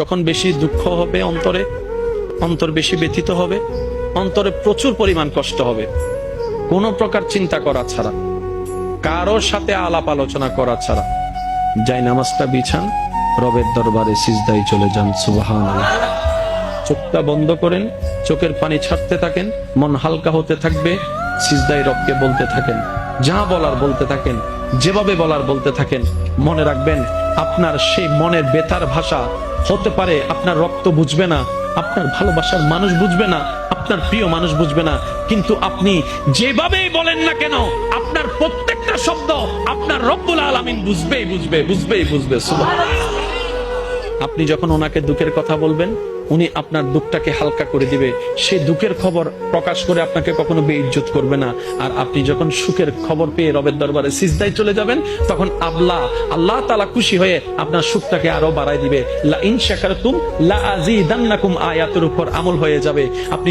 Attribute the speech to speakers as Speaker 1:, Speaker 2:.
Speaker 1: যখন বেশি দুঃখ হবে অন্তর বেশি ব্যথিত হবে, অন্তরে প্রচুর পরিমাণ কষ্ট হবে, কোনো প্রকার চিন্তা করা ছাড়া, কারোর সাথে আলাপ আলোচনা করা ছাড়া যাই নামাজটা বিছান, রবের দরবারে সিজদায় চলে যান। সুবহানাল্লাহ। চোখটা বন্ধ করেন, চোখের পানি ছাড়তে থাকেন, মন হালকা হতে থাকবে, সিজদায় রবকে বলতে থাকেন, যা বলার বলতে থাকেন, যেভাবে বলার বলতে থাকেন। মনে রাখবেন, আপনার সেই মনের বেতার ভাষা হতে পারে আপনার রক্ত বুঝবে না, আপনার ভালোবাসার মানুষ বুঝবে না, আপনার প্রিয় মানুষ বুঝবে না, কিন্তু আপনি যেভাবেই বলেন না কেন, আপনার প্রত্যেকটা শব্দ আপনার রব্বুল আলামিন বুঝবে। সুবহানাল্লাহ। আপনি যখন ওনাকে দুঃখের কথা বলবেন, উনি আপনার দুঃখটাকে হালকা করে দিবে, সেই দুঃখের খবর প্রকাশ করে আপনাকে কখনো বেইজ্জত করবে না। আর আপনি যখন সুখের খবর পেয়ে রবের দরবারে সিজদায় চলে যাবেন, তখন আল্লাহ তাআলা খুশি হয়ে আপনার সুখটাকে আরো বাড়ায় দিবে। লা ইন শাকারতুম লা আযীদান্নাকুম আয়াতের উপর আমল হয়ে যাবে। আপনি